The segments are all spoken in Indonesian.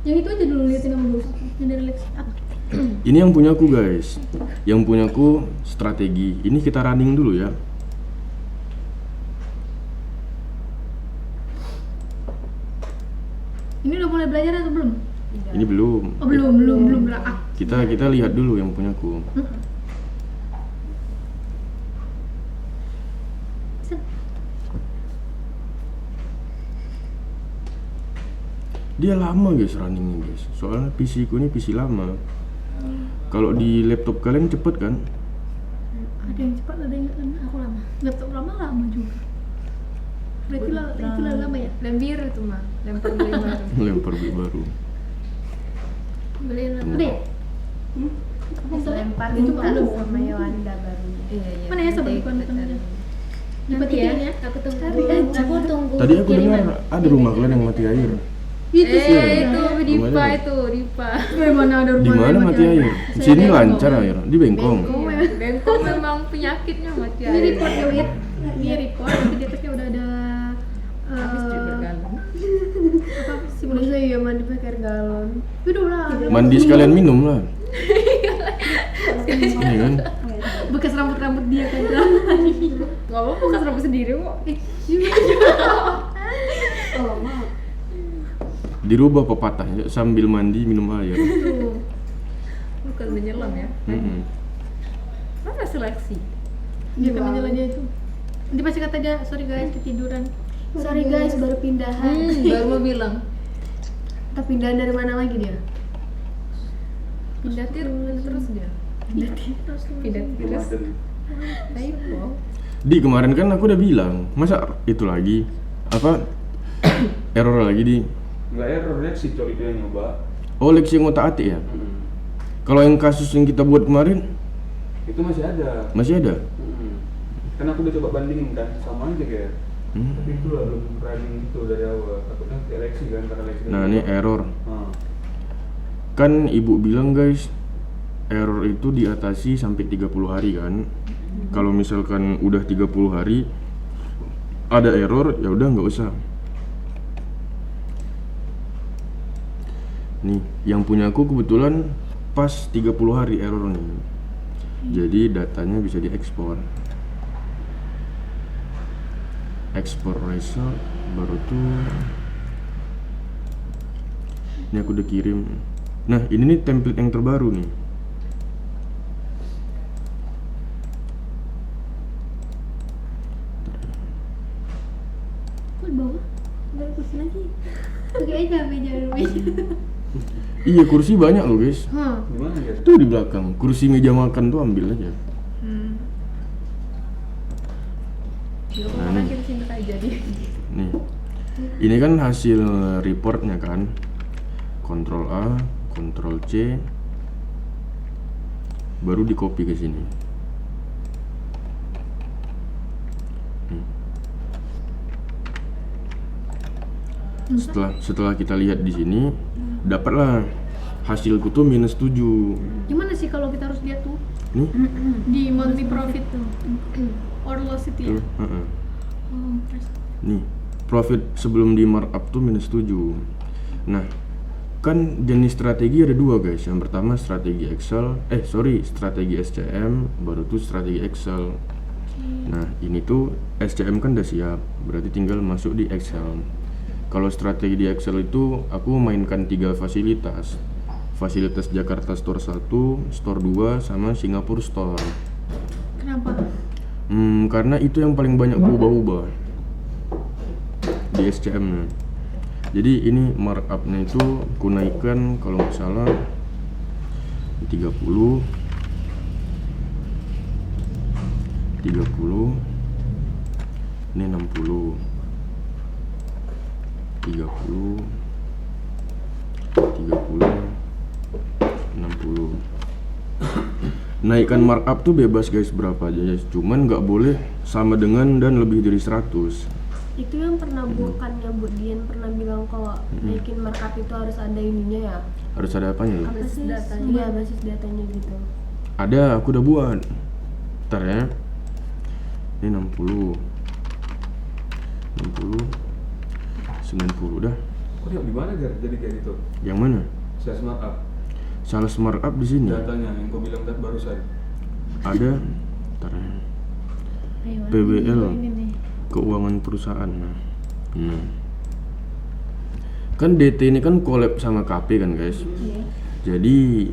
Yang itu aja dulu liatin sama dulu. Yang dari Lex. Ini yang punyaku guys. Yang punyaku strategi. Ini kita running dulu ya. Ini udah mulai belajar atau belum? Ini belum. Oh belum lah. Kita lihat dulu yang punyaku. Dia lama guys runningnya guys. Soalnya PC ku ini PC lama. Kalau di laptop kalian cepet kan? Ada yang cepat, ada yang kan. Aku lama. Laptop lama juga. Berarti itu lah lama ya? Lem biru tuh mah, lempar beli baru. Lempar beli baru. Beli yang lama. Udah ya? Lempar itu minta belum. sama Yolanda baru. Iya. Mana ya sobat bukan namanya? Nanti ya, aku tunggu. Tadi aku dengar ada rumah kalian yang mati air. Itu sih. Itu Dipa Rumahnya itu, Dipa. Mana ada Di rumah mana yang mati air? Di sini lancar air. Di Bengkong. Iya, Bengkong memang penyakitnya mati Ini air. report ya Wit. Ini report, nanti di atasnya udah ada Habis cuci bergalon. apa sih Masa iya mandi pakai air galon. Udah lah. Mandi sekalian minum lah. Iya kan? Bekas rambut dia kan. Gak apa-apa bekas rambut sendiri kok. Dirubah pepatahnya sambil mandi minum air. Bukan menyelam ya. Mana seleksi? Dia kan menjalannya itu. Nanti pasti kata dia, sorry guys ketiduran. Sorry guys, baru pindahan. Baru mau bilang. Kita pindahan dari mana lagi dia? Pindah terus dia. Pindah terus. Typo. Di kemarin kan aku udah bilang, masa itu lagi apa error lagi di? Enggak error, Lexi coy itu yang nyoba. Oh Lexi yang otak-atik ya? Kalau yang kasus yang kita buat kemarin Itu masih ada. masih ada? Kan aku udah coba bandingin kan, sama aja kayak. Tapi itu lah belum running gitu dari awal. Takutnya kayak Lexi kan, karena Lexi. Nah ini error. Nah, Kan ibu bilang guys, error itu diatasi sampai 30 hari kan. Kalau misalkan udah 30 hari ada error, ya udah nggak usah. Nih, yang punya aku kebetulan pas 30 hari error nih. Jadi datanya bisa diekspor. Ekspor result baru tuh. Ini aku udah kirim. Nah, ini nih template yang terbaru nih. Kok di bawah? Nggak ada kursi lagi. Pakai aja meja. Iya, kursi banyak loh guys. gimana ya? Tuh di belakang, kursi meja makan tuh ambil aja. Dia Nah, orang nih. kita sini kayak jadi. Nih, ini kan hasil reportnya kan. Ctrl A, Ctrl C, baru di copy ke sini. Nih. Setelah kita lihat di sini, dapatlah hasilku tuh -7. Gimana sih kalau kita harus lihat tuh Nih, di monthly profit tuh or loss itu ya? tuh, Terus nih, profit sebelum di markup tuh -7. Nah, kan jenis strategi ada dua guys. Yang pertama strategi strategi SCM, baru tuh strategi Excel. Nah, ini tuh SCM kan udah siap, berarti tinggal masuk di Excel. Kalau strategi di Excel itu aku mainkan 3 fasilitas. Fasilitas Jakarta Store 1, Store 2, sama Singapura Store. kenapa? Karena itu yang paling banyak ubah-ubah di SCM-nya. Jadi ini markup-nya itu ku naikkan kalau nggak salah 30, ini 60, 30, 60. Naikkan markup tuh bebas guys, berapa aja ya. Cuman nggak boleh sama dengan dan lebih dari 100. Itu yang pernah bukannya Bu Dian pernah bilang kalau naikin markup itu harus ada ininya ya? Harus ada apanya loh? Basis datanya. Iya, basis datanya gitu. Ada, aku udah buat. Ntar ya. Ini 60, 90, 90 dah. Kok dia di mana Gar? Jadi kayak gitu. Yang mana? Sales markup. Sales markup di sini. Datanya yang kau bilang tadi barusan. Ada ntar ya. Ayo, PBL. ini nih. Keuangan perusahaan. Nah. Kan DT ini kan collab sama KP kan guys. Iya. Jadi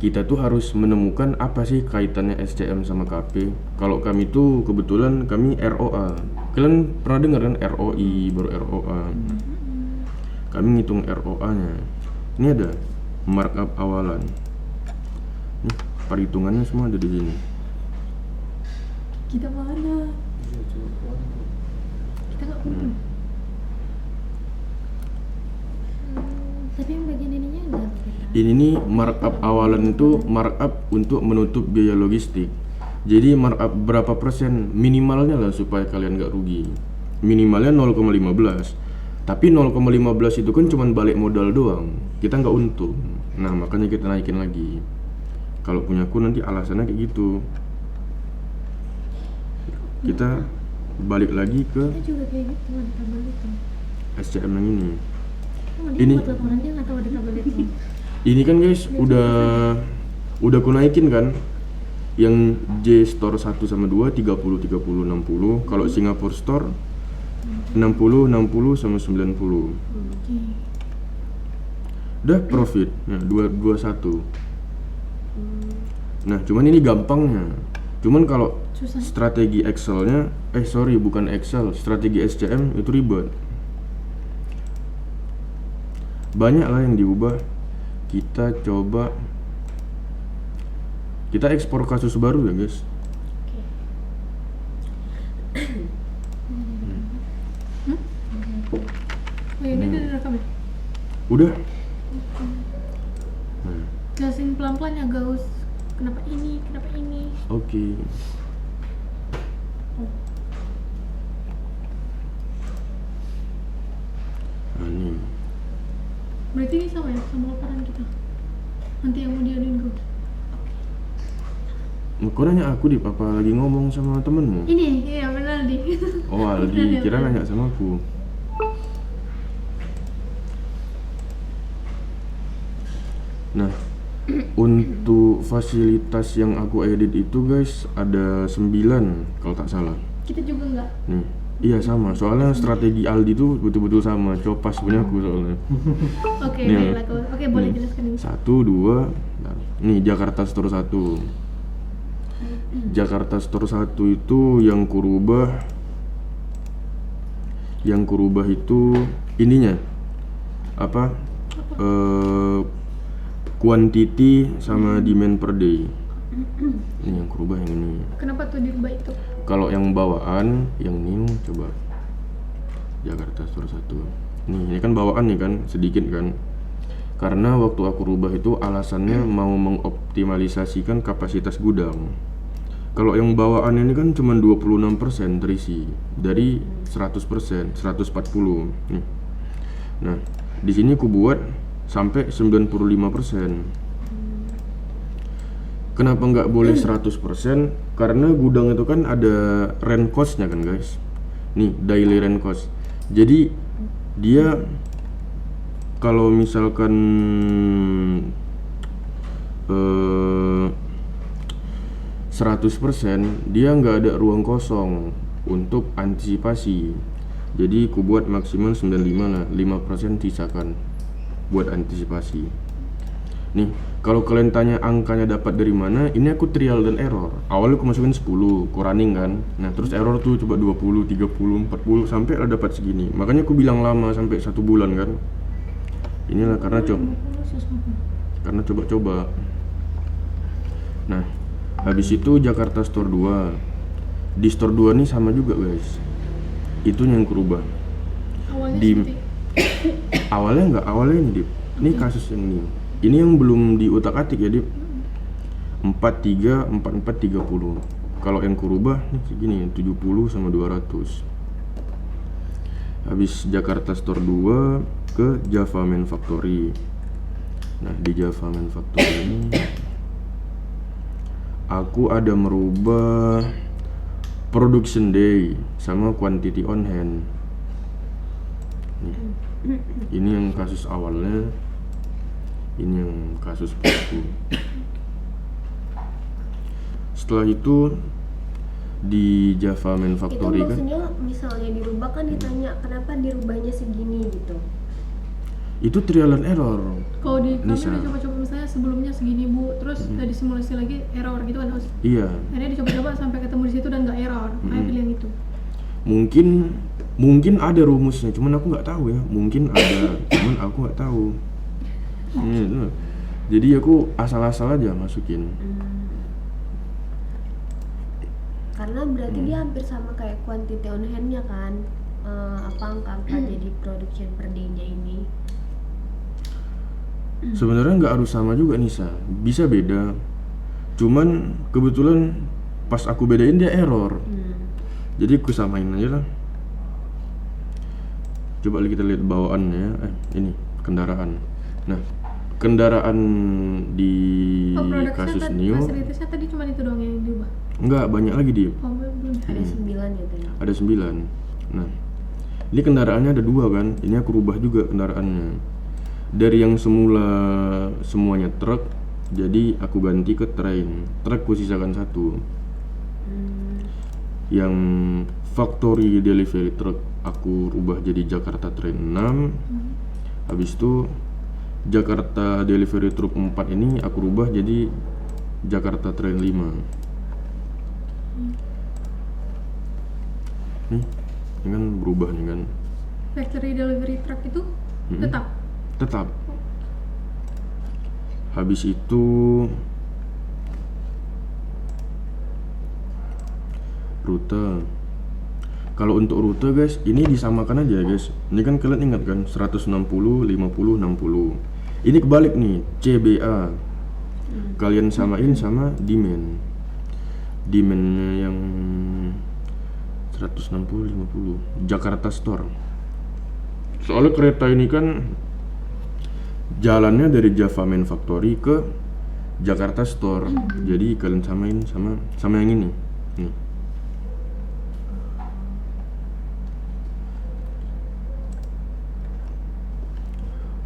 kita tuh harus menemukan apa sih kaitannya SCM sama KP. Kalau kami tuh kebetulan kami ROA. Kalian pernah dengar kan ROI baru ROA. Kami ngitung ROA-nya. Ini ada markup awalan. Nih, perhitungannya semua ada di sini. Kita mana? Iya, coba. Kita nggak punya. Tapi yang bagian ininya enggak kita. Ini nih markup awalan itu markup untuk menutup biaya logistik. Jadi markup berapa persen minimalnya lah supaya kalian nggak rugi. Minimalnya 0,15. Tapi 0,15 itu kan cuma balik modal doang. Kita nggak untung. Nah makanya kita naikin lagi. Kalau punyaku nanti alasannya kayak gitu. Kita balik lagi ke Kita juga kayak gitu ada tabel itu. SCM yang ini. Oh, dia Ini- buat laporan dia nggak tahu ada tabel itu. Ini kan guys udah ku naikin kan. Yang J Store 1 sama 2 30 30 60. Kalau Singapore Store 60 60 sama 90. Oke. Udah profit. Nah, 221. Nah, cuman ini gampangnya. Cuman kalau Susah. strategi Excel-nya bukan Excel, strategi SCM itu ribet. Banyak lah yang diubah. Kita coba kita ekspor kasus baru ya, guys. Oh ini udah direkam ya? Udah. Nah, Jelasin pelan-pelan ya Gaus. Kenapa ini? Kenapa ini? oke. Nah, ini. Berarti ini sama ya sama laporan kita. Nanti yang mau diaduin Gaus. Kau nanya aku di apa lagi ngomong sama temenmu? Ini iya benar di. Oh Aldi, kira nanya sama aku. Nah, untuk fasilitas yang aku edit itu guys ada 9 kalau tak salah. Kita juga enggak. Nih, iya sama. Soalnya strategi Aldi tuh betul-betul sama. Copas punya aku soalnya. Oke, Nih. baiklah Gaus. Oke, boleh jelaskan ini. 1, 2, nih Jakarta Store 1. Jakarta Store 1 itu yang kurubah itu ininya apa? Quantity sama demand per day. Ini yang kurubah yang ini. Kenapa tuh dirubah itu? Kalau yang bawaan yang new coba Jakarta Store 1. Ini kan bawaan nih kan sedikit kan. Karena waktu aku rubah itu alasannya mau mengoptimalisasikan kapasitas gudang. Kalau yang bawaan ini kan cuma 26% terisi dari 100%, 140. Nih. Nah, di sini aku buat sampai 95%. Kenapa nggak boleh 100%? Karena gudang itu kan ada rent cost-nya kan guys. Nih, daily rent cost. Jadi dia kalau misalkan 100% dia nggak ada ruang kosong untuk antisipasi. Jadi ku buat maksimal 95 lah, 5% sisakan buat antisipasi. Nih, kalau kalian tanya angkanya dapat dari mana, ini aku trial dan error. Awalnya aku masukin 10, ku running kan. Nah, terus error tuh coba 20, 30, 40 sampai lah dapat segini. Makanya aku bilang lama sampai 1 bulan kan. Inilah karena coba-coba. Nah, habis itu Jakarta Store 2. Di Store 2 nih sama juga guys. Itu yang kurubah. Awalnya Di seperti awalnya ini Dip. Ini kasus yang ini. Ini yang belum diutak-atik ya Dip. 43, 44, 30. Kalau yang kurubah nih segini 70 sama 200. Habis Jakarta Store 2 ke Java Main Factory. Nah, di Java Main Factory ini aku ada merubah production day sama quantity on hand. Nih. Ini yang kasus awalnya, ini yang kasus pelaku. Setelah itu di Java Main Itu Factory kan, maksudnya misalnya dirubah kan ditanya kenapa dirubahnya segini gitu. itu trial and error. Kalau di kami Nisa. udah coba-coba misalnya sebelumnya segini bu, terus udah disimulasi lagi error gitu kan, Iya, akhirnya dicoba-coba sampai ketemu di situ dan nggak error, makanya pilih yang itu. mungkin ada rumusnya, cuman aku nggak tahu ya. Mungkin ada, cuman aku nggak tahu. Gitu. Jadi aku asal-asal aja masukin. Karena berarti dia hampir sama kayak quantity on hand-nya kan. Angka-angka jadi production per day-nya ini. Sebenarnya nggak harus sama juga Nisa, bisa beda. Cuman kebetulan pas aku bedain dia error, jadi aku samain aja lah. Coba kita lihat bawaannya, ini kendaraan. Nah, kendaraan di kasus Nio Fasilitasnya tadi cuma itu doang yang diubah. enggak, banyak lagi dia. Oh belum. Ada 9 gitu ya. Ada 9. Nah, ini kendaraannya ada 2 kan, ini aku rubah juga kendaraannya. Dari yang semula semuanya truk, jadi aku ganti ke train. Truk aku sisakan 1. Yang factory delivery truck aku rubah jadi Jakarta Train 6. Habis itu Jakarta delivery truck 4 ini aku rubah jadi Jakarta Train 5. Nih, ini kan berubah nih kan. Factory delivery truck itu Tetap. Habis itu rute. Kalau untuk rute guys, ini disamakan aja guys. Ini kan kalian ingat kan 160, 50, 60. Ini kebalik nih, CBA. Kalian samain sama demand. Demandnya yang 160, 50 Jakarta Store. Soalnya kereta ini kan jalannya dari Java Main Factory ke Jakarta Store. Jadi kalian samain sama yang ini. Nih.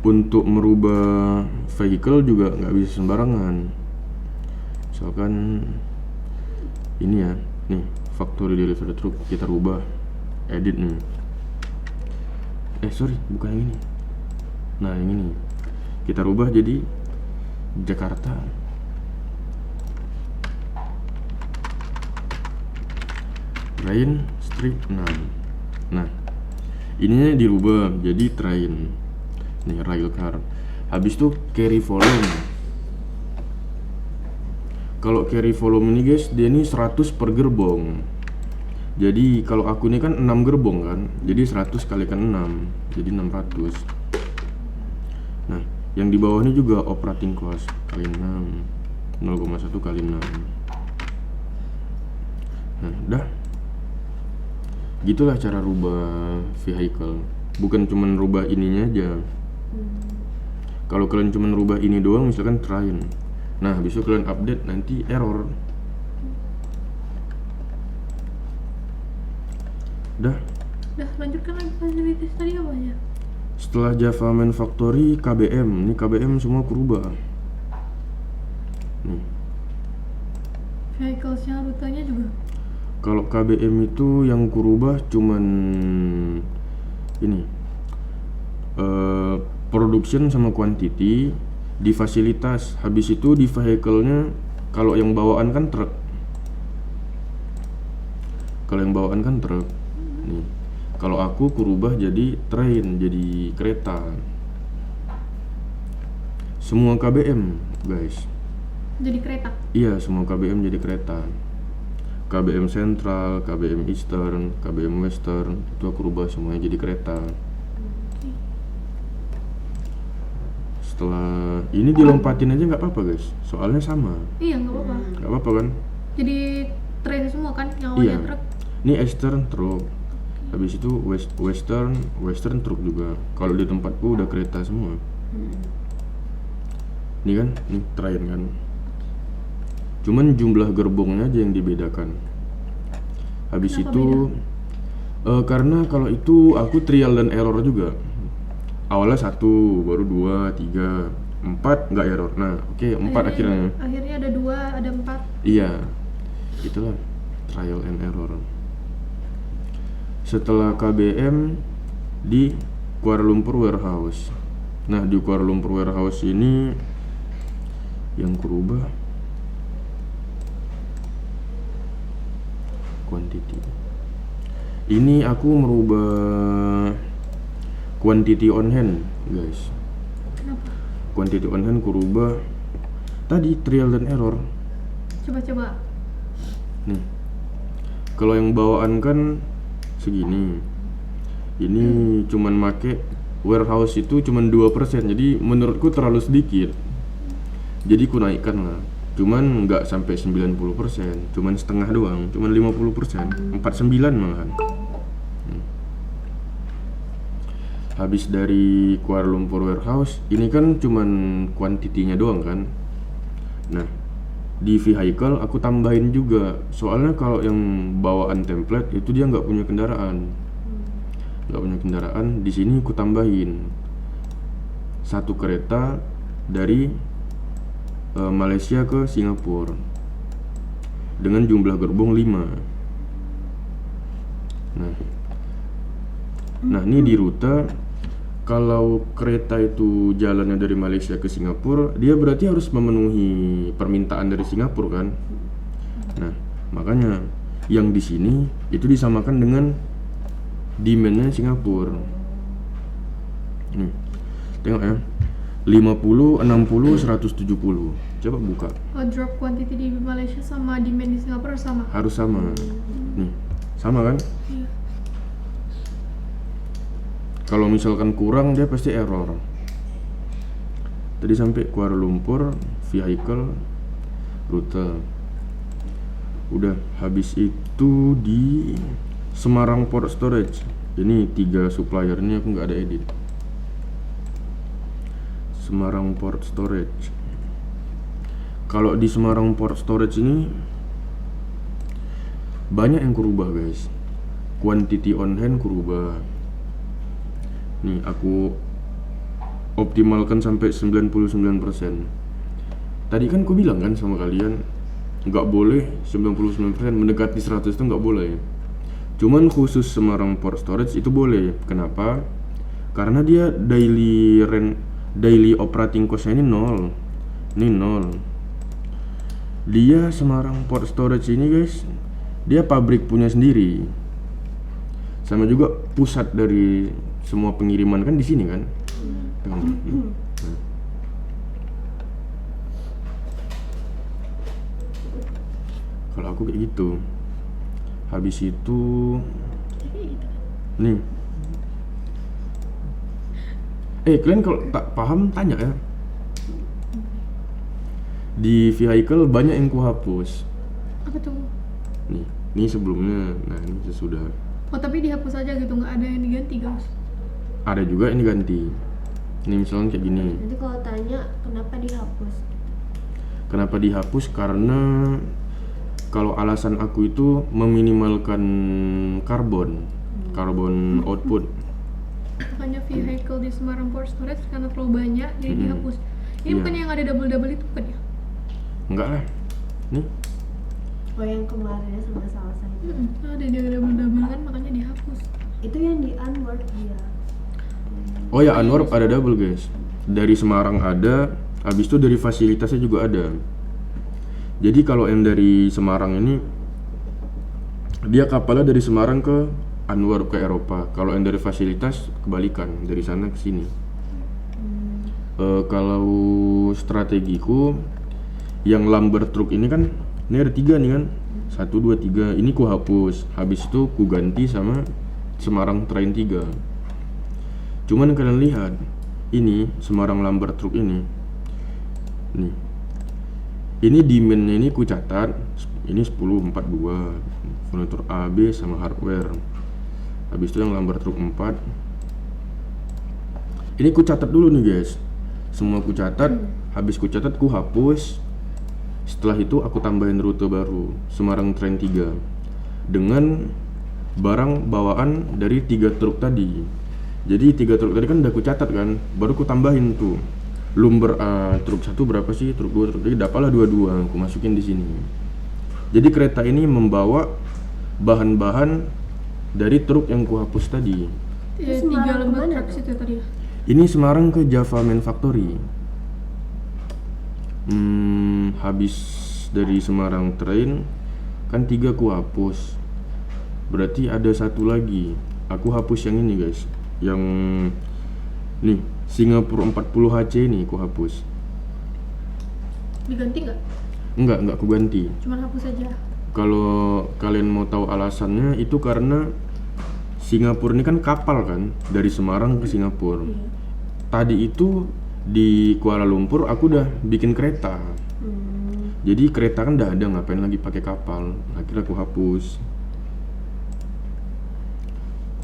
Untuk merubah vehicle juga nggak bisa sembarangan. Misalkan ini ya, nih factory delivery truck kita rubah, edit nih. Sorry, bukan yang ini. Nah yang ini kita rubah jadi Jakarta. Train strip 6. Nah ininya dirubah jadi train. Nih rail car. Habis itu carry volume. Kalau carry volume ini guys, dia ini 100 per gerbong. Jadi kalau aku ini kan 6 gerbong kan, jadi 100 kalikan 6, jadi 600. Nah, yang di bawah ini juga operating cost kali 6, 0,1 kali 6. Nah, udah. Gitulah cara rubah vehicle. Bukan cuman rubah ininya aja. Kalau kalian cuman rubah ini doang, misalkan train. Nah, besok kalian update nanti error. Udah, lanjutkan lagi fasilitas tadi apa ya? setelah Java Main Factory, KBM. Ini KBM semua aku rubah. Nih. Vehiclesnya, rutenya juga. Kalau KBM itu yang kurubah cuman ini production sama quantity di fasilitas. Habis itu di vehicle-nya, kalau yang bawaan kan truk. Nih. Kalau aku kurubah jadi train, jadi kereta. Semua KBM, guys. Jadi kereta. Iya, semua KBM jadi kereta. KBM Central, KBM Eastern, KBM Western, itu aku rubah semuanya jadi kereta. Setelah ini dilompatin aja nggak apa-apa guys, soalnya sama. Iya, nggak apa-apa. Nggak apa-apa kan? Jadi train semua kan, yang awalnya Iya. truk. Ini Eastern truk, habis itu Western truk juga. Kalau di tempatku udah kereta semua. Ini kan, ini train kan. Cuman jumlah gerbongnya aja yang dibedakan. Habis Kenapa itu karena kalau itu aku trial dan error juga. awalnya 1, baru 2, 3, 4 nggak error. Nah oke 4 akhirnya. Akhirnya ada 2, ada 4. Iya, itulah trial and error. Setelah KBM di Kuala Lumpur Warehouse. Nah di Kuala Lumpur Warehouse ini yang kurubah quantity. Ini aku merubah quantity on hand, guys. Kenapa? Quantity on hand kurubah tadi trial dan error. Coba. Nih, kalau yang bawaan kan segini. Ini cuman make warehouse itu cuman 2%. Jadi menurutku terlalu sedikit. Jadi ku naikkan lah. Cuman nggak sampai 90%, cuman setengah doang, cuman 50%, 49 malahan. Habis dari Kuala Lumpur Warehouse, ini kan cuman kuantitinya doang kan. Nah, di vehicle aku tambahin juga. Soalnya kalau yang bawaan template itu dia nggak punya kendaraan. Di sini aku tambahin 1 kereta dari Malaysia ke Singapura dengan jumlah gerbong 5. Nah ini di rute. Kalau kereta itu jalannya dari Malaysia ke Singapura, dia berarti harus memenuhi permintaan dari Singapura kan. Nah makanya yang di sini itu disamakan dengan demand-nya Singapura. Nih tengok ya, 50, 60, 170. Coba buka. Oh, drop quantity di Malaysia sama demand di Singapura sama? Harus sama. Nih, sama kan? Iya. Kalau misalkan kurang dia pasti error. Tadi sampai Kuala Lumpur, vehicle, rute. Udah, habis itu di Semarang Port Storage. Ini 3 supplier ini aku nggak ada edit. Semarang Port Storage. Kalau di Semarang Port Storage ini banyak yang kurubah guys. Quantity on hand kurubah. Nih aku optimalkan sampai 99%. Tadi kan aku bilang kan sama kalian, nggak boleh 99%, mendekati 100 itu nggak boleh. Cuman khusus Semarang Port Storage itu boleh. Kenapa? Karena dia daily operating cost-nya ini 0. Ini 0. Dia Semarang Port Storage ini guys, dia pabrik punya sendiri. Sama juga pusat dari semua pengiriman kan di sini kan. Kalau aku kayak gitu. Habis itu nih. Kalian kalau tak paham tanya ya. Di vehicle banyak yang ku hapus. Apa tuh? Nih sebelumnya. Nah, ini sesudah. Oh, tapi dihapus aja gitu, nggak ada yang diganti guys? Ada juga ini ganti. Ini misalnya kayak gini. Nanti kalau tanya kenapa dihapus? Kenapa dihapus? Karena kalau alasan aku itu meminimalkan karbon output. Makanya vehicle di Semarang Port Storage karena terlalu banyak jadi dihapus. Ini Iya. bukan yang ada double itu kan ya? Enggak lah. Nih. Oh yang kemarinnya sama Salsa itu. Ada dia double kan makanya dihapus. Itu yang di Unwork dia. Oh ya, Unwarp ada double guys. Dari Semarang ada, habis itu dari fasilitasnya juga ada. Jadi kalau yang dari Semarang ini dia kapalnya dari Semarang ke Unwarp ke Eropa. Kalau yang dari fasilitas kebalikan, dari sana ke sini. Kalau strategiku yang lumber truck ini kan, ini ada 3 nih kan, 1, 2, 3. Ini ku hapus, habis itu ku ganti sama Semarang Train 3. Cuman kalian lihat, ini Semarang lumber truck ini, nih, ini demand-nya ini ku catat, ini 1042, furnitur A, B sama hardware. Habis itu yang lumber truck 4. Ini ku catat dulu nih guys. Semua ku catat, habis ku catat ku hapus. Setelah itu aku tambahin rute baru, Semarang Train 3 dengan barang bawaan dari 3 truk tadi. Jadi 3 truk tadi kan udah aku catat kan, baru aku tambahin tuh lumber truk 1 berapa sih, truk 2, truk 3, dapatlah 22, aku masukin di sini. Jadi kereta ini membawa bahan-bahan dari truk yang ku hapus tadi. Ya, 3 Semarang lembar kemana truk tuh? situ tadi ya. Ini Semarang ke Java Manufactory. Habis dari Semarang train kan 3 ku hapus. Berarti ada 1 lagi. Aku hapus yang ini guys. Yang nih Singapura 40 HC ini aku hapus. Diganti nggak? Enggak aku ganti. Cuman hapus aja. Kalau kalian mau tahu alasannya itu karena Singapura ini kan kapal kan dari Semarang ke Singapura. Tadi itu di Kuala Lumpur aku udah bikin kereta. Jadi kereta kan udah ada, ngapain lagi pakai kapal. Akhirnya aku hapus.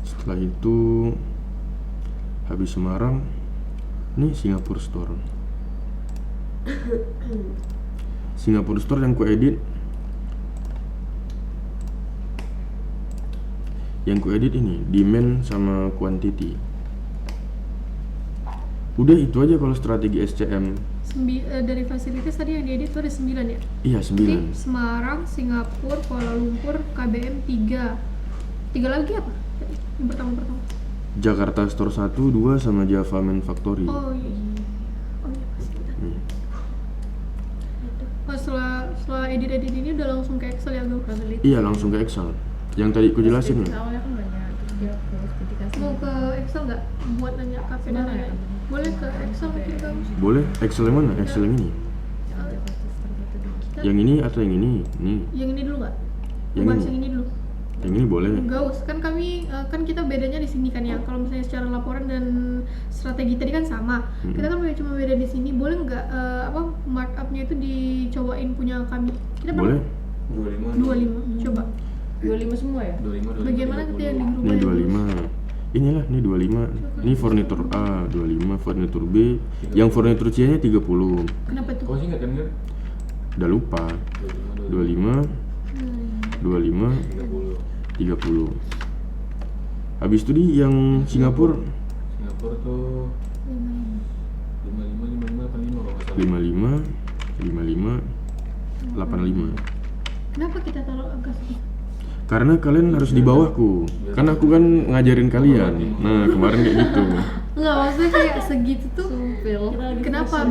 Setelah itu habis Semarang, nih Singapura Store. Singapura Store yang ku edit. Yang ku edit ini demand sama quantity. Udah itu aja kalau strategi SCM. Dari fasilitas tadi yang diedit tuh ada 9 ya? Iya, Jadi 9. Semarang, Singapura, Kuala Lumpur, KBM 3. 3 lagi apa? Yang pertama. Jakarta Store 1, 2 sama Java Manufactory. Oh iya. Oh iya fasilitas. Oh, setelah edit ini udah langsung ke Excel ya Gau? Iya, langsung ke Excel. Yang tadi aku jelasin ya. Awalnya kan banyak, terus dia hapus, jadi kasih. Mau ke Excel nggak? Buat nanya KP dan Sebenarnya lain-lain. Boleh ke Excel mungkin Gau? Boleh, Excel yang mana? Excel yang ini. Yang ini atau yang ini? Nih, Yang ini dulu nggak? Yang Bahas ini. yang ini dulu. yang ini boleh. Gak usah, kan kami kan kita bedanya di sini kan ya. Kalau misalnya secara laporan dan strategi tadi kan sama. Kita kan cuma beda di sini. Boleh nggak markupnya itu dicobain punya kami? Kita Boleh. 25. Coba. 25 semua ya? 25, Bagaimana kita yang di grup? Nih 25. Inilah, nih 25. Ini furnitur A, 25, furnitur B. Yang furnitur C-nya 30. Kenapa tuh? Kau sih nggak kan Mir? Udah lupa. 25, 25, 30. Habis itu di yang Singapura Singapura tuh 55, 85 kalau nggak salah. 55, 55, 85. Kenapa kita taruh angka segitu? Karena kalian harus di bawahku. Karena aku kan ngajarin kalian. Nah, kemarin kayak gitu. Enggak, maksudnya kayak segitu tuh. Sumpil. Kenapa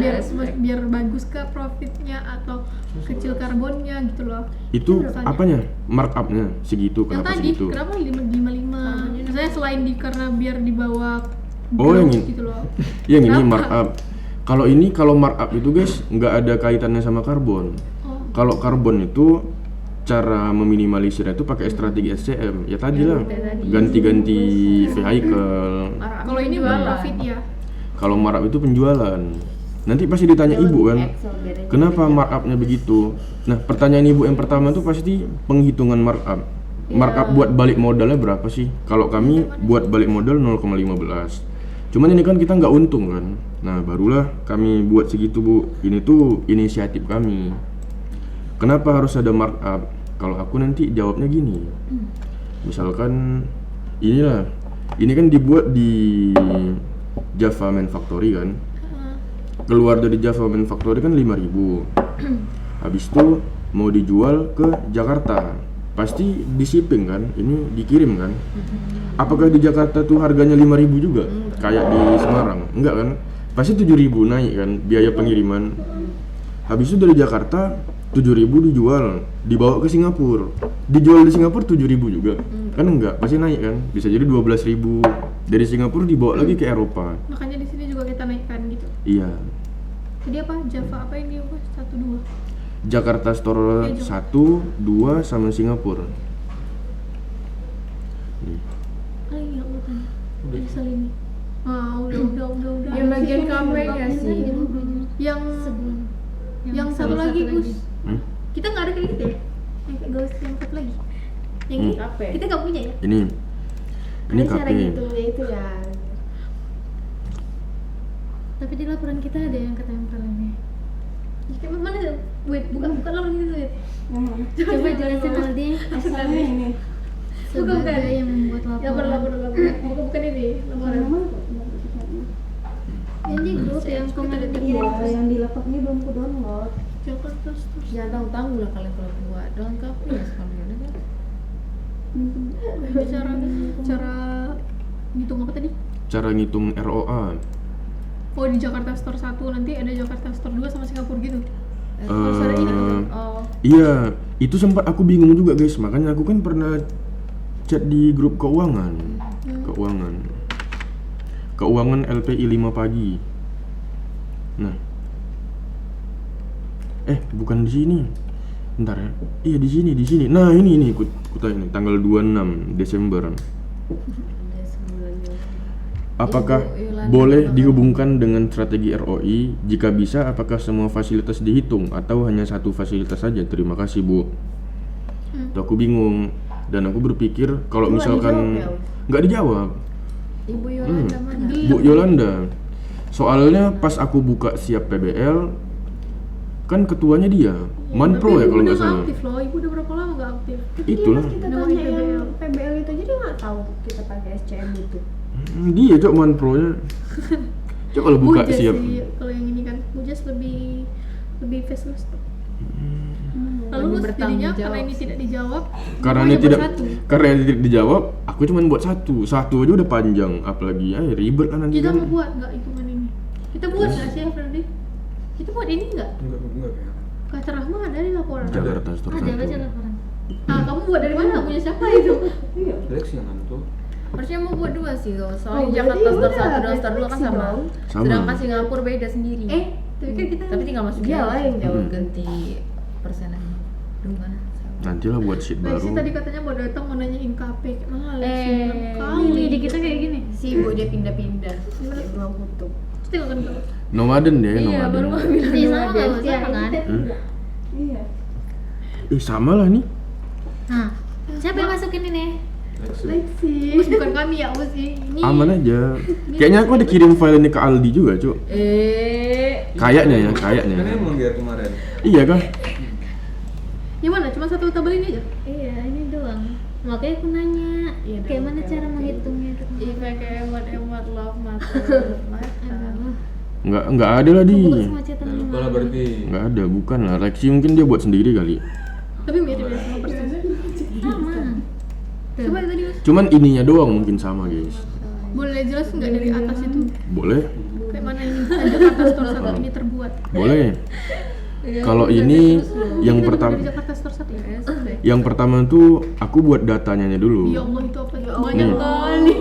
biar bagus ke profitnya atau kecil karbonnya gitu loh. Itu Rasanya. apanya? Markupnya segitu, Yang kenapa tadi segitu? kenapa 55? Misalnya selain karena biar dibawa Oh, yang growth ini. gitu loh. Yang ini Kenapa? markup. Kalau markup itu guys nggak ada kaitannya sama karbon. Oh. Kalau karbon itu cara meminimalisirnya itu pakai strategi SCM. Ya tadi lah, ganti-ganti vehicle. Kalau ini profit ya. Kalau markup itu penjualan. Nanti pasti ditanya ibu kan, kenapa markupnya begitu? Nah, pertanyaan ibu yang pertama itu pasti penghitungan markup. Markup buat balik modalnya berapa sih? Kalau kami buat balik modal 0,15. Cuman ini kan kita nggak untung kan. Nah, barulah kami buat segitu Bu. Ini tuh inisiatif kami. Kenapa harus ada markup? Kalau aku nanti jawabnya gini. Misalkan inilah, ini kan dibuat di Java Manufactory kan. Keluar dari Java Manufactory kan 5.000. Habis itu mau dijual ke Jakarta. Pasti di shipping kan, ini dikirim kan. Apakah di Jakarta tuh harganya 5.000 juga? Kayak di Semarang? Enggak kan? Pasti 7.000 naik kan biaya pengiriman. Habis itu dari Jakarta 7.000 dijual, dibawa ke Singapura. Dijual di Singapura 7.000 juga. Kan enggak, pasti naik kan? Bisa jadi 12.000. Dari Singapura dibawa lagi ke Eropa. Makanya di sini juga kita naikkan gitu. Iya. Jadi apa? Java apa yang dia ubah? 1, 2. Jakarta Store 1, 2 sama Singapura. Nih. Yang mau tanya. Excel ini. Ah, udah. Yang bagian kameranya sih. Yang satu lagi Gus. Hmm? Kita nggak ada kayak gitu ya? Yang kayak Gus yang satu lagi. Yang ini Apa ya? kita nggak punya ya? Ini cara KP. ngitungnya itu ya. Tapi di laporan kita ada yang ketempelannya. Mana tuh? Wait, buka laporan kita wait. Coba jelasin Aldi. Asalnya ini. sebagai yang membuat lapor bukan ini laporan. Yang di grup yang kemarin dikirim yang di laptop ini belum ku download. Jakarta Store. Jangan tanggung-tanggung lah kalian kalau buat lengkap ya sekalian aja. Ini cara ngitung apa tadi? Cara ngitung ROA. Oh, di Jakarta Store 1, nanti ada Jakarta Store 2 sama Singapura gitu. Oh, Iya, itu sempat aku bingung juga guys, makanya aku kan pernah chat di grup keuangan. Keuangan LPI 5 pagi. Nah. Bukan di sini. Bentar ya. Iya di sini. Nah, ini ku tanya nih, tanggal 26 Desember. Apakah boleh dihubungkan dengan strategi ROI? Jika bisa, apakah semua fasilitas dihitung atau hanya satu fasilitas saja? Terima kasih, Bu. Tuh aku bingung dan aku berpikir kalau misalkan nggak dijawab. Ibu Yolanda mana? Bu Yolanda. Soalnya pas aku buka siap PBL kan ketuanya dia, Manpro ya kalau nggak salah. Aktif loh, ibu udah berapa lama nggak aktif? Itulah. Kita tanya yang PBL itu aja dia nggak tahu kita pakai SCM itu. Dia cok Manpro-nya. Cok kalau buka Bujas siap. sih, kalau yang ini kan Bujas lebih faceless. Lalu Lebih Mas bertanggung jadinya jawab. karena ini tidak dijawab, Karena aku ini aja tidak bersatu. karena ini tidak dijawab, aku cuma buat satu aja udah panjang, apalagi ribet lah nanti Kita kan. mau buat nggak hitungan ini? Kita buat nggak sih, Freddy? Kita buat ini nggak? Enggak kayak. Kata Rahma ada di laporan. Jakarta Store ada baca 1. laporan. Nah, kamu buat dari mana? Punya siapa itu? Seleksi yang tuh. Harusnya mau buat 2 sih loh. Oh, Soalnya berarti Jakarta Store udah 1 dan Store 2 kan refleksi sama. dong. Sama. Sedangkan Singapura beda sendiri. Tapi kan kita Tapi tinggal masuk Dia lah yang jawab. ganti persenannya. Duh mana? Nantilah buat sheet Lexi baru. tadi katanya mau datang mau nanyain KP. Nah, Lexi bilang Ini kali. di kita kayak gini. Sibuk dia pindah-pindah kayak beruang kutub. Terus tinggal kan kalau Nomaden deh, Iya, baru mau nomaden. bilang. Iya sama nggak sama kan? Sama lah nih. Nah, siapa yang masukin ini? Lexi. Bukan kami ya, Uzi. Ini Aman aja. Kayaknya aku ada kirim file ini ke Aldi juga, Cuk. Kayaknya ya. Kan emang dia kemarin. Iya kan? Yang mana? Cuma satu tabel ini aja? Iya, ini doang. Makanya aku nanya, kayak mana cara menghitungnya itu? Iya kayak emot love mata. Enggak ada lah di. Buka sama cetan Jangan lima. lupa lah berarti. Enggak ada, bukan lah. Lexi mungkin dia buat sendiri kali. Tapi mirip ya sama persis. Sama. Coba ya tadi Mas. Cuman ininya doang mungkin sama, guys. Boleh jelas nggak dari atas itu? Boleh? Kayak mana ini? Jakarta Store 1 ini terbuat. Boleh. Kalau ini yang Kita pertama dari Jakarta Store 1 ya? yang pertama tuh aku buat datanya dulu. Ya Allah, itu apa ya? Nih. Banyak kali.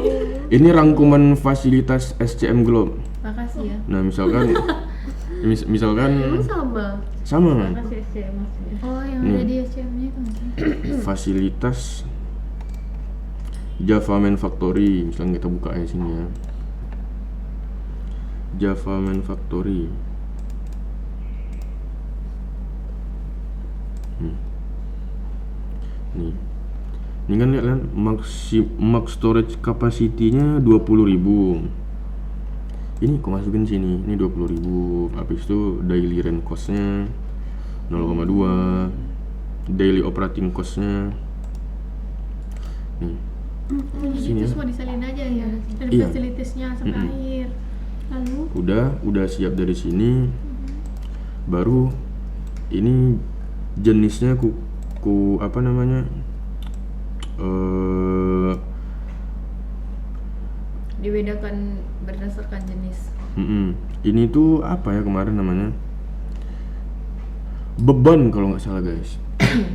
Ini rangkuman fasilitas SCM Globe. Makasih ya. Nah, misalkan misalkan sama Makasih SC maksudnya. Oh, yang Nih. ada di SCM-nya itu maksudnya. fasilitas Java Manufactory, misalnya kita buka aja sini ya. Java Manufactory. Nih. Ini kan lihat kan max storage capacity-nya 20.000. Ini aku masukin sini. Ini 20.000. Habis itu daily rent cost-nya 0,2. Daily operating cost-nya. Nih. Sini Itu ya. semua disalin aja ya. Dan Iya. fasilitasnya sampai akhir. Lalu Udah siap dari sini. Baru ini jenisnya ku apa namanya? Dibedakan berdasarkan jenis. Ini tuh apa ya kemarin namanya? Beban kalau nggak salah guys.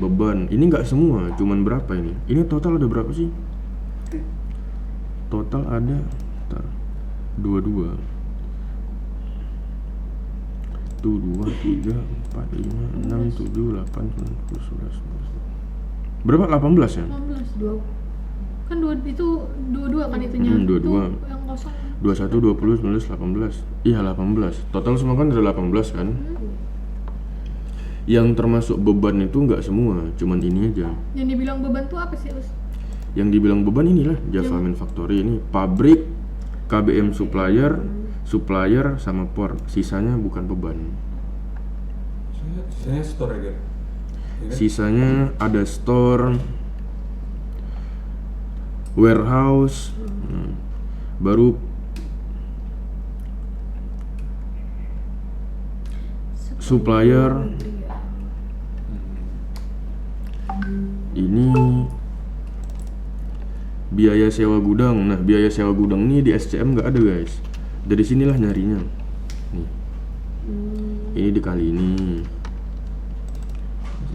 Beban. Ini nggak semua, cuman berapa ini? Ini total ada berapa sih? Total ada 22. Tuh 2, 3, 4, 5, 6, 7, 8, 9, 10, 11, 12. Berapa? 18 ya? 18. Kan itu 22 kan itunya. 22. Itu yang kosong. 21, 20, 19, 18. Iya 18. Total semua kan ada 18 kan? Yang termasuk beban itu nggak semua, cuman ini aja. Yang dibilang beban tuh apa sih, Us? Yang dibilang beban inilah Java Manufactory ini pabrik, KBM supplier, sama port. Sisanya bukan beban. Sisanya store aja. Ya kan? Sisanya ada store, warehouse, baru supplier, ini biaya sewa gudang. Nah, biaya sewa gudang ini di SCM nggak ada guys, dari sinilah nyarinya nih. Ini dikali ini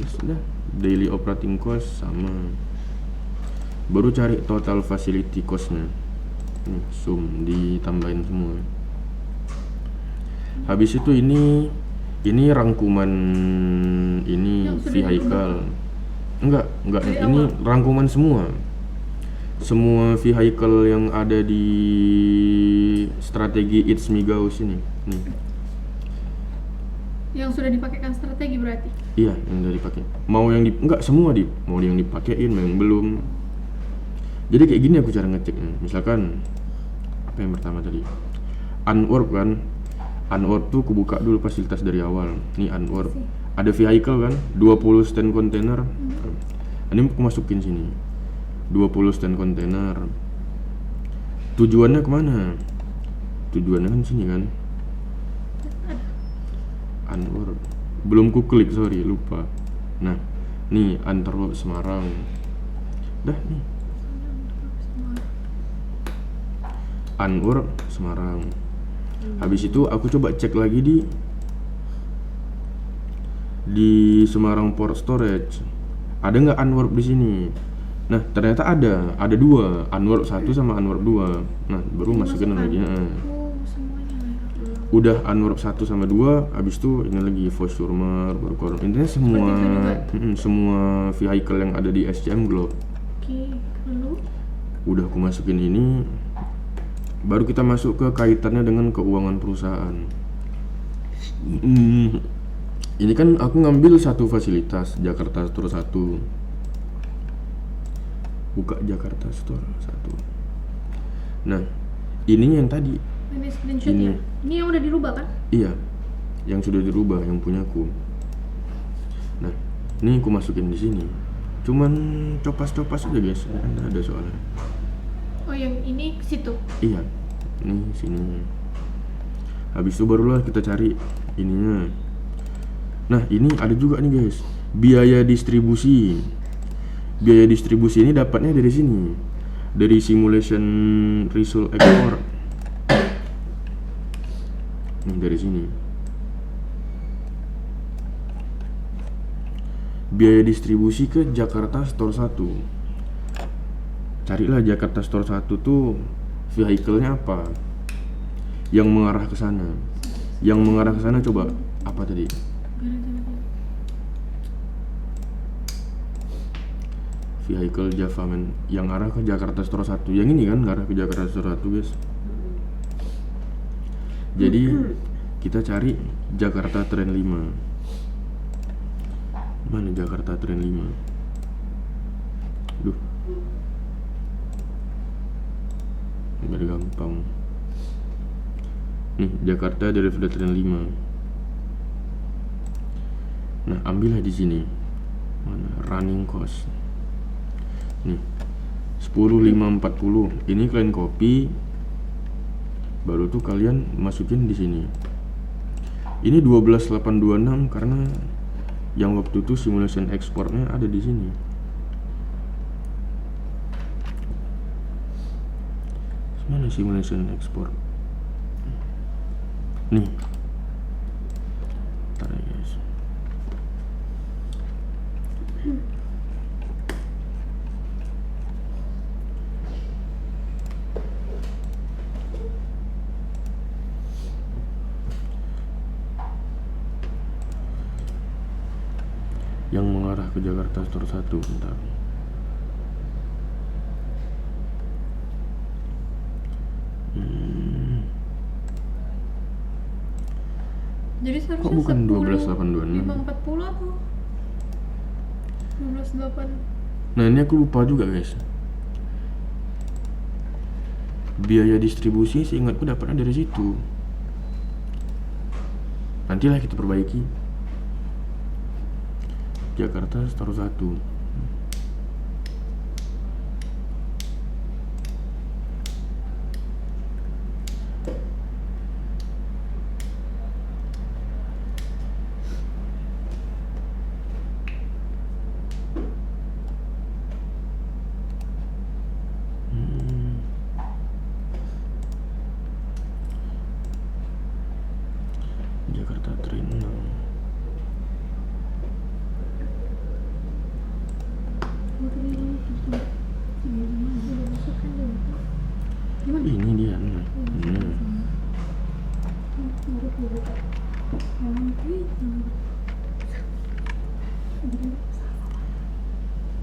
sudah, daily operating cost sama, baru cari total facility costnya. Nih, sum ditambahin semua. Habis itu ini rangkuman ini Yang sudah vehicle. Enggak, Dari ini awal. rangkuman semua vehicle yang ada di strategi It's Migaus ini. Nih. Yang sudah dipakaikan strategi berarti. Iya, yang udah dipakai. Mau yang enggak semua mau yang dipakein, mau yang belum. Jadi kayak gini aku cara ngeceknya. Misalkan apa yang pertama tadi? Unwarp kan. Unwarp tuh kubuka dulu fasilitas dari awal. Nih unwarp. Ada vehicle kan, 20 stand kontainer. Ini aku masukin sini. 20 stand kontainer. Tujuannya kemana? Tujuannya kan sini kan. Unwarp. Belum ku klik, sorry, lupa. Nah, nih Anterwarp Semarang. Dah nih. Unwarp Semarang. Habis itu aku coba cek lagi di Semarang Port Storage. Ada nggak Unwarp di sini? Nah, ternyata ada dua, Unwarp 1 sama Unwarp 2. Nah, baru masukin lagi. Oh, semuanya ya. Udah Unwarp 1 sama 2, habis itu ini lagi Vosurmer, baru Koron. Intinya semua semua vehicle yang ada di SCM Globe. Oke, lalu Udah aku masukin ini, baru kita masuk ke kaitannya dengan keuangan perusahaan. Ini kan aku ngambil satu fasilitas Jakarta Store 1. Buka Jakarta Store 1. Nah, ini yang tadi. ini screenshotnya. Ini yang udah dirubah kan? Iya, yang sudah dirubah, yang punyaku. Nah, ini aku masukin di sini. Cuman copas-copas aja guys, nggak ada soalnya. Oh, yang ini ke situ. Iya, ini sini. Habis itu barulah kita cari ininya. Nah, ini ada juga nih guys, biaya distribusi. Biaya distribusi ini dapatnya dari sini, dari simulation result export. Nih dari sini. Biaya distribusi ke Jakarta Store 1. Carilah Jakarta Store 1 tuh vehicle-nya apa yang mengarah ke sana. Yang mengarah ke sana coba apa tadi? Vehicle Javaman yang arah ke Jakarta Store 1. Yang ini kan arah ke Jakarta Store 1, guys. Jadi kita cari Jakarta Trend 5. Mana Jakarta Trend 5? Duh, biar gampang. Nih, Jakarta Derivative Trend 5. Nah, ambillah di sini. Mana running cost? Nih, 10.540. Ini kalian copy, baru tuh kalian masukin di sini. Ini 12.826 karena yang waktu itu simulation ekspornya ada di sini. Mana simulation ekspor? Nih. Bentar ya guys. Yang mengarah ke Jakarta Store 1, bentar. Jadi seharusnya Kok bukan 12.826 12.826? 540 atau 12.8. Nah, ini aku lupa juga guys. Biaya distribusi seingatku dapatnya dari situ. Nantilah kita perbaiki. Jakarta Store 1. Jakarta Train 6. Ini dia.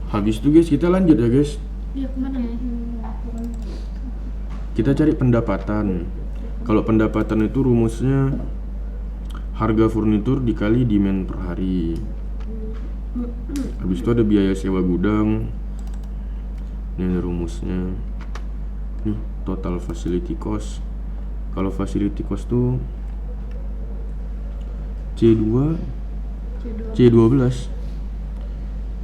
Habis itu guys, kita lanjut ya guys. Iya, kemana? Kita cari pendapatan. Kalau pendapatan itu rumusnya harga furnitur dikali demand per hari. Habis itu ada biaya sewa gudang. Ini ada rumusnya. Nih, total facility cost. Kalau facility cost tuh C2 C12.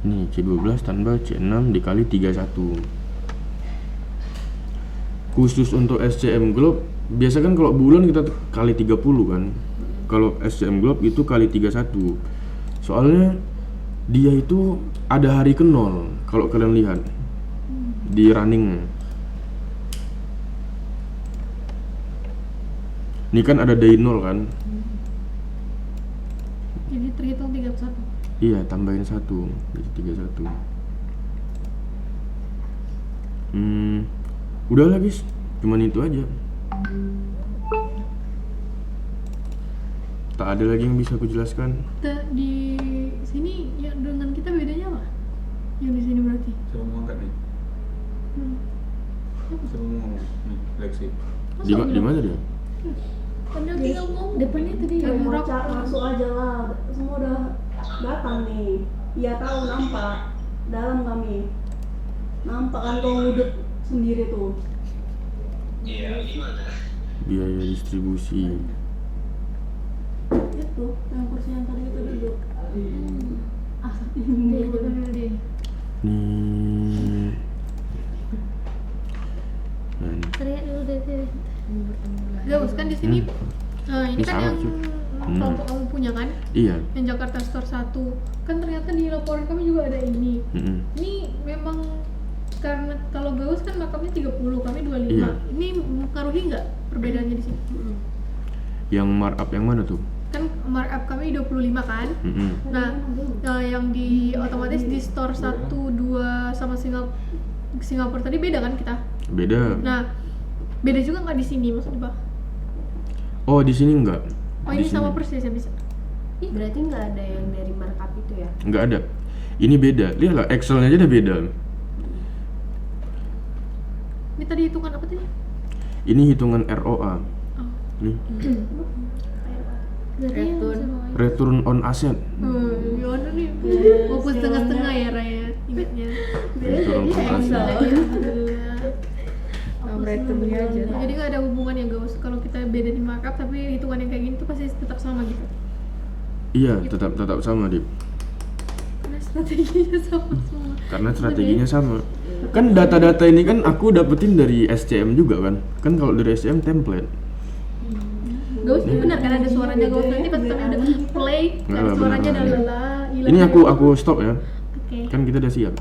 Nih, C12 tambah C6 dikali 31. Khusus untuk SCM Globe, biasa kan kalau bulan kita kali 30 kan. Kalau SCM Globe itu kali 31. Soalnya dia itu ada hari ke 0 kalau kalian lihat di running. Ini kan ada day 0 kan. Jadi terhitung 31. Iya, tambahin 1 jadi 31. Udah lah guys, cuman itu aja. Tak ada lagi yang bisa aku jelaskan. Di sini ya dengan kita bedanya apa? Yang di sini berarti. Saya mau angkat nih. Saya mau ngomong nih, Lexi. Di mana dia? Padahal tinggal ngomong. Depannya tadi Yang murah. Masuk aja lah, semua udah datang nih. Iya tahu, nampak dalam kami, nampak kan kau ngudut sendiri tuh. Biaya distribusi. Itu yang kursi yang tadi itu duduk. Asap Dia ini. depan dia. Nih. Nah, ini. teriak dulu deh deh. Gaus kan di sini. Ini Ini kan salah, yang cuy. kelompok kamu punya kan? Iya. Yang Jakarta Store 1. Kan ternyata di laporan kami juga ada ini. Ini memang karena kalau Gaus kan makamnya 30, kami 25. Iya. Ini mempengaruhi nggak perbedaannya di sini? Yang markup yang mana tuh? Kan markup kami 25 kan? Nah, yang di otomatis di store 1, 2 sama Singapura tadi beda kan kita? Beda. Nah, beda juga nggak di sini maksudnya, Pak? Oh, di sini enggak. Oh, Di ini sini. sama persis ya bisa. Berarti nggak ada yang dari markup itu ya? Enggak ada. Ini beda. Lihatlah, Excelnya aja udah beda. Ini tadi hitungan apa tadi? Ini hitungan ROA. Oh. Nih, Berarti yang sama return on asset. Gimana nih? Walaupun setengah-setengah ya Raya ingatnya. Return on asset. Alhamdulillah. Returnnya aja. Jadi nggak ada hubungan ya Gaus. Kalau kita beda di markup tapi hitungan yang kayak gini tuh pasti tetap sama gitu. Iya, tetap sama, Dip. Karena strateginya sama semua. Karena strateginya sama. Kan data-data ini kan aku dapetin dari SCM juga kan. Kan kalau dari SCM template. Gaus ini benar kan ada suaranya Gaus, nanti pas kami udah play Nggak ada lah, suaranya benar. adalah Ini aku stop ya. Oke. Kan kita udah siap.